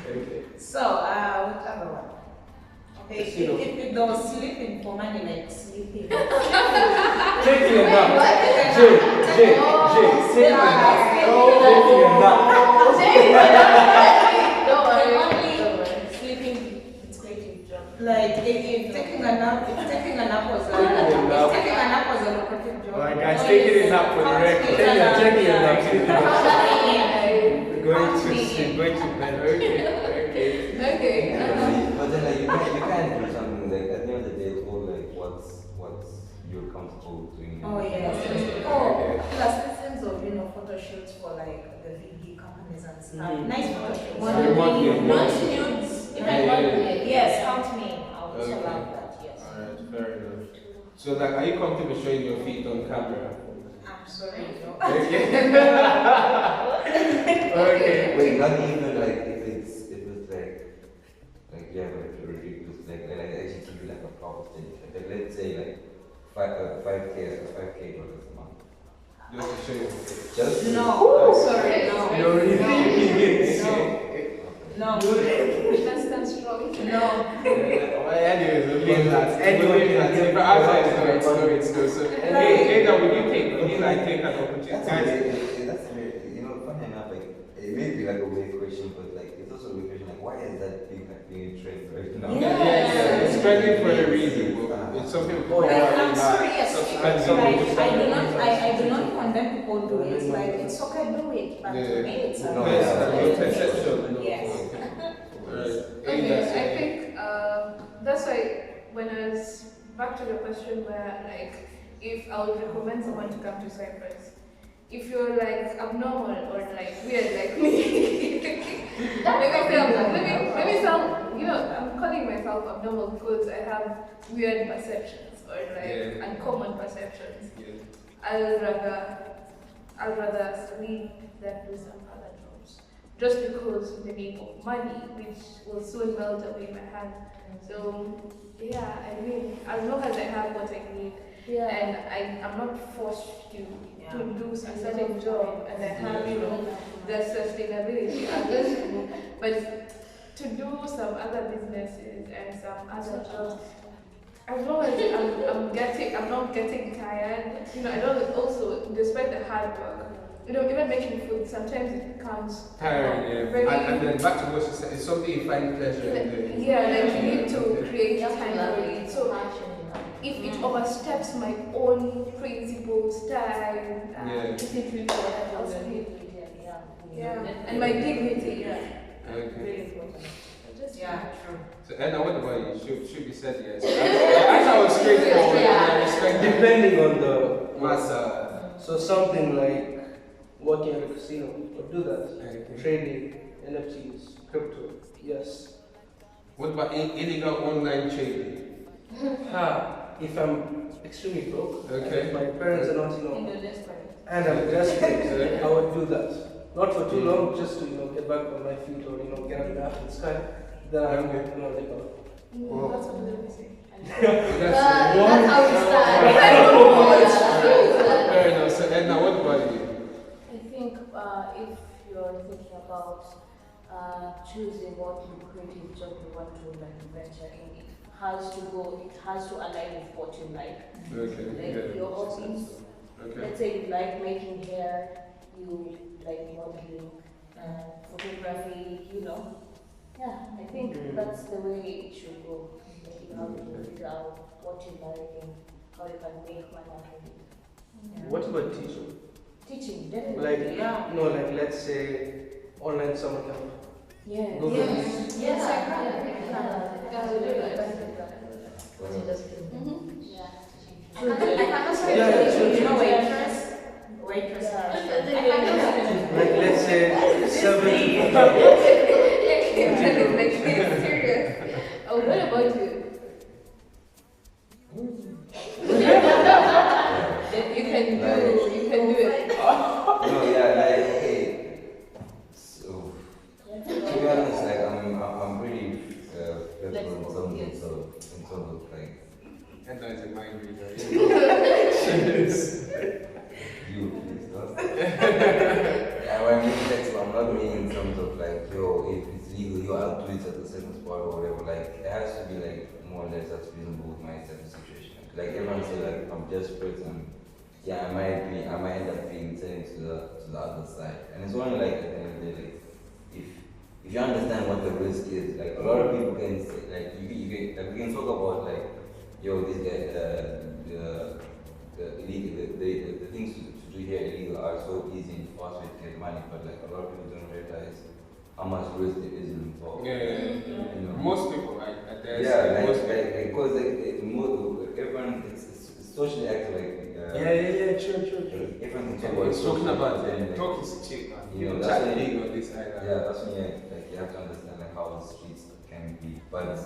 Okay. So, what other one? Okay, Casino. if there was sleeping for money, like sleeping. Taking a nap. Jay, taking a nap. Taking a nap. Don't worry. Sleeping, It's creative job. like if taking a nap was a lucrative job. Alright, guys, taking a nap for the record. Taking a nap. Going to sleep, going to bed. Okay. Okay. But then like you can't do something like at the end of the day it's all like what's you're comfortable doing. Oh yes. Oh, plus systems of photo shoots for like the VD companies and stuff. Nice photo shoots. Modeling. Not nudes. If I want to. Yes, count me. I would also Okay. love that. Yes. Alright, fair enough. So like, are you comfortable showing your feet on camera? I'm sorry. No. Okay. Wait, not even like if it's like yeah, like ridiculous like actually give you like a proper thing. Like let's say like 5k dollars a month. Just to show your feet. Just No. Sorry. No. You're really No. That's strong. No. Anyways, we'll leave that. Anyway, but outside it's good. So, hey, Ada, would you like take an opportunity? That's very, funny enough, like it may be like a weird question, but like it's also a weird question. Like, why is that thing like being a trend right now? Yeah. It's trending for a reason. It's something. I'm sorry, yes. Subscribe I do not condemn people do it. Like, it's okay, do it. But to me, it's No, okay. Yes, perception. Yes. Okay, I think that's why when I was back to the question where like if I would recommend someone to come to Cyprus, if you're like abnormal or like weird like me, let me sound I'm calling myself abnormal because I have weird perceptions or like uncommon perceptions. I'd rather sleep than do some other jobs. Just because the name of money, which will soon melt away my hand. So yeah, I mean, as long as I have what I need, and I'm not forced to do a certain job, and I have the sustainability. But to do some other businesses and some other jobs, as long as I'm not getting tired. I don't also, despite the hard work. Even making food, sometimes it becomes Tiring, very, and then back to what she said, it's something you find pleasure in doing. yeah, like you need to create time for it. So if it oversteps my own principles, time, I'll sleep. Yeah, and my dignity. Okay. Yeah, true. So, Anna, what about you? Should be said yes. That's how it's straightforward. I respect it. Depending on the Massa. So something like working at a casino, or do that. Okay. Trading, NFTs, crypto, yes. What about illegal online trading? If I'm extremely broke, Okay. if my parents are not, and I'm Okay. desperate, I would do that. Not for too long, just to get back on my feet or get up in the sky. Then I'm Okay. like, That's what they say. That's That's how it starts. fair enough. So, Edna, what about you? I think if you're thinking about choosing what creative job you want to like venture in, it has to align with what you like. Okay. Like your hobbies. Okay. Let's say you like making hair, you like modeling, photography, Yeah, I think that's the way it should go. Like you have to figure out what you like and how you can make money out of it. Yeah. What about teaching? Teaching, definitely. Like, yeah. no, like let's say online summer camp. Yeah. Go Yeah. for Yeah. Like let's say 7. Like serious. Oh, what about you? You can do it. No, yeah, like, okay. So, to be honest, like, I'm pretty flexible in terms of like, Edna is a mind reader. you, please, don't. Yeah, when I mean flexible, I'm not meaning in terms of like, yo, if it's legal, I'll do it at a certain spot or whatever. Like, it has to be like more or less that's reasonable with my certain situation. Like, everyone say like, I'm desperate and yeah, I might end up being turned to the other side. And it's only like at the end of the day, like, if you understand what the risk is, like a lot of people can say, like we can talk about like, yo, this guy, the things to do here illegal are so easy and fast way to get money, but like a lot of people don't realize how much risk there is involved. Yeah. You know? Most people, I dare Yeah, say, most people. because everyone it's socially active, like. True. Everyone can talk And about he's talking about then, the talk is cheap, man. You know, People that's chat when big on this island. Yeah, that's when you have to understand like how the streets can be. But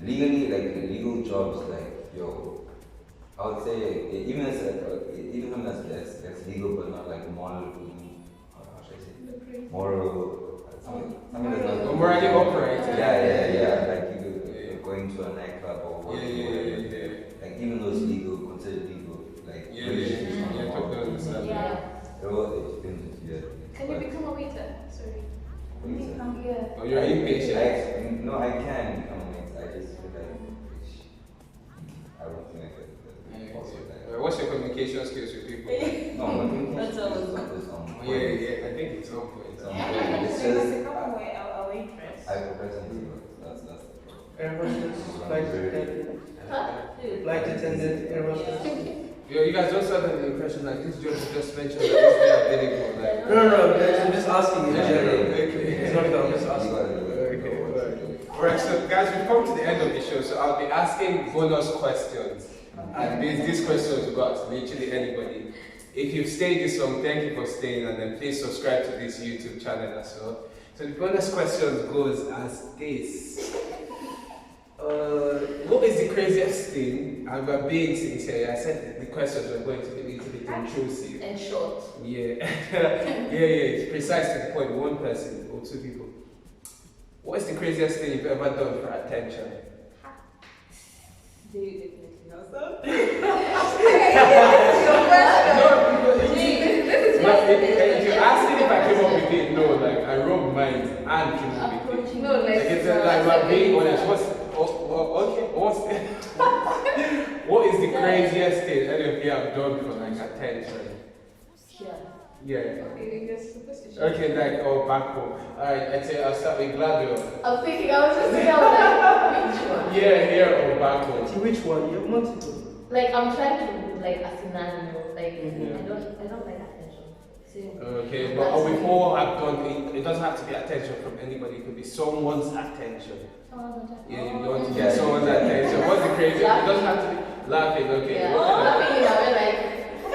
legally, like legal jobs, like I would say even something that's legal but not like moral, how should I say? Moral, something that's not Morally operated. Yeah. Like you going to a nightclub or whatever. Yeah. Like even though it's legal, considered legal. Like Yeah, totally understand. Yeah. It depends. Yeah. Can you become a waiter? Sorry. Yeah. Oh, you're impatient. No, I can become a mate. I just feel like I don't think I could. What's your communication skills with people? No, my communication That's all. is on point. Yeah, I think it's on point. It's on point. It's just a waitress. I procrastinate. That's the problem. Air hostess, flight attendant, flight attendant, air hostess. You guys don't start the impression like this job is just mentioned that this way of anything like. No, I'm just asking in Yeah, general. Okay. It's not that I'm just You asking. gotta do it. Alright, so guys, we've come to the end of the show, so I'll be asking bonus questions. And these questions got literally anybody. If you've stayed this long, thank you for staying, and then please subscribe to this YouTube channel as well. So the bonus question goes as this. What is the craziest thing, and we're being sincere, I said the questions are going to be a little bit intrusive. And short. Yeah. It's precise to the point, one person or two people. What is the craziest thing you've ever done for attention? Do you definitely know so? If you're asking if I came up with it, no, like I robbed mine and came up with it. No, Like it's like we're being honest. What is the craziest thing any of you have done for like attention? Yeah. Okay, that's the question. Okay, like back home. Alright, I'll start with Gladio. I'm thinking, I was just thinking, I was like, which one? Yeah, here or back home. Which one? You have multiple. Like, I'm trying to, like, a scenario, like, Mhm. I don't like attention. So, Okay, but we all have done it doesn't have to be attention from anybody, it could be someone's attention. Yeah, you want to get someone's attention. What's the crazy? It doesn't have to be laughing, okay? Yeah, What kind of- laughing in a way, like,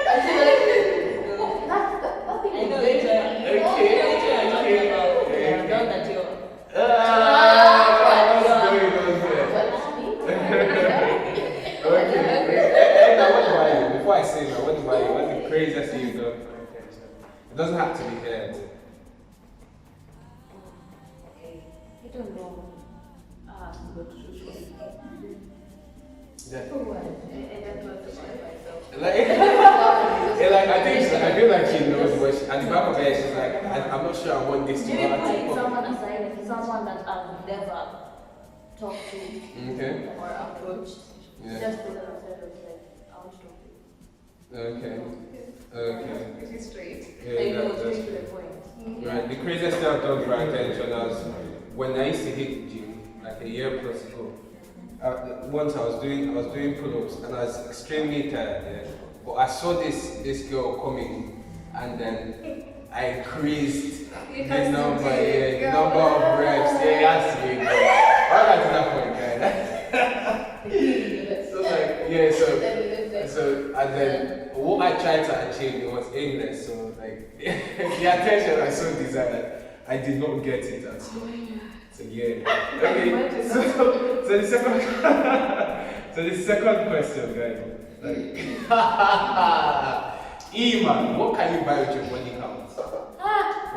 I feel like, nothing I know is it's very- Okay. Yeah, not that you're. What's going on there? Okay. Now what about you? Before I say that, what about you? What's the craziest thing you've done for attention? It doesn't have to be here. Okay, I don't know. But Yeah. I don't know what to say myself. Like I think so. I feel like she knows what she, at the back of her head, she's like, I'm not sure I want this to Maybe happen. putting someone aside, someone that I've never talked to Okay. or approached. Yeah. Just put them aside of like, I want to talk to you. Okay. Okay. Pretty straight. Like, Yeah, no, that's straight to the point. right. The craziest thing I've done for attention was when I used to hit the gym, like a year plus ago. Once I was doing pull-ups and I was extremely tired. Yeah. But I saw this girl coming, and then I increased the number, the number of reps. Yeah, it has to be good. I got to that point, guys. So like, yeah, so and then what I tried to achieve, it was aimless. So like the attention I so desired, I did not get it at all. So yeah. Okay. So the second so the second question, guys. Like, Iman, what can you buy with your body count?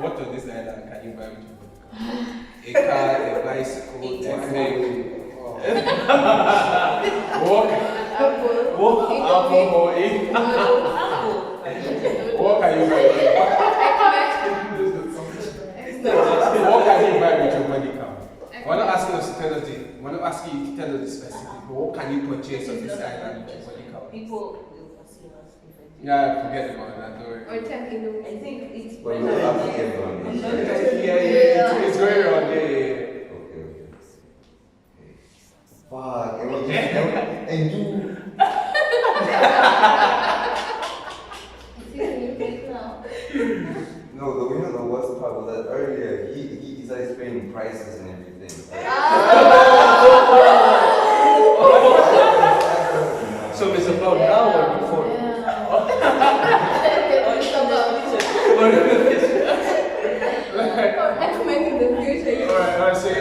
What on this island can you buy with your body count? A car, a bicycle, a thing. What alcohol? What can you buy with your body count? What can you buy with your body count? We're not asking us to tell us we're not asking you to tell us the specific, but what can you purchase on this island with your body count? People will perceive us differently. Yeah, forget about that, don't worry. Or 10 kilo. I think it's But you have to get on it. It's going around there. Okay. Fuck, and you. No, the worst part was that earlier he started explaining prices and everything. So it's about now or before? Recommending the future. Alright, so So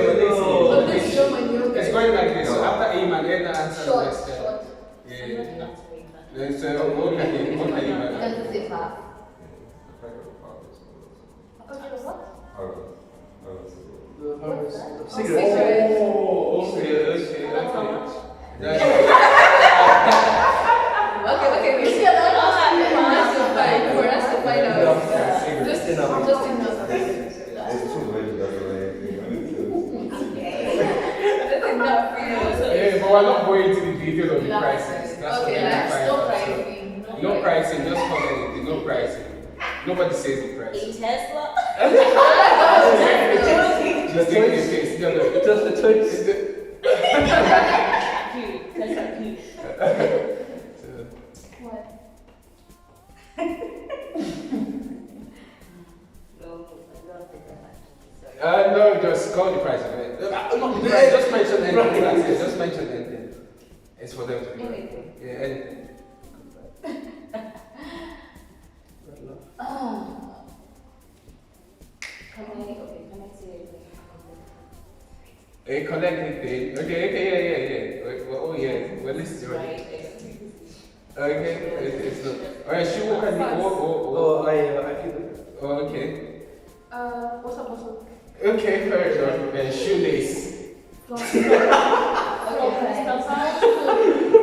this show my new it's going like this. So after Iman, Edna answers the question. Short. Yeah. Then so what can you buy? Doesn't say fast. The harvest. Cigarettes. Cigarettes. Oh, okay. Okay, we see another for us to find out. Just enough. It's too late, that's the way. That's enough for you. Yeah, but we're not going into the detail of the prices. That's Okay, what let's we no find out. pricing. No pricing, just comment it. No pricing. Nobody says the price. A Tesla? Just take the face. No. Just the choice. Cute. Tesla cute. What? No, I don't think that. No, just call the price of it. No, just mention anything. That's it. Just mention anything. It's for them to be. Anything. Yeah, anything. Can I say anything? A collective thing. Okay, yeah. Oh, yeah. Well, this is right. Okay, it's not. Alright, she will can Oh, I feel it. Oh, okay. What's up? Okay, fair enough. Then shoelace.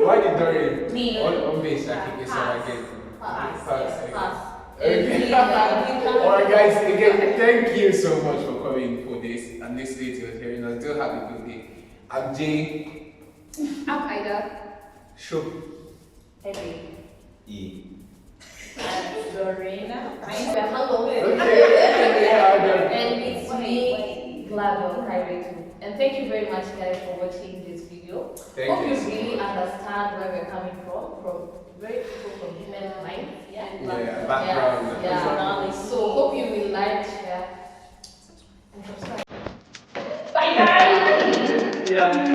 Why did Dorian? Me. On base, I think it's all again. Pass. Okay. Alright, guys, again, thank you so much for coming for this and listening to us here. And still have a good day. I'm Jay. I'm Ida. Sure. Eddie. E. And Lorena. Hello. Okay. And it's me, Glado Kairetu. And thank you very much, guys, for watching this video. Thank Hope you you so really much. understand where we're coming from very people from different minds. Yeah, background. Yeah. So hope you will like, share, and subscribe. Bye guys! Yeah.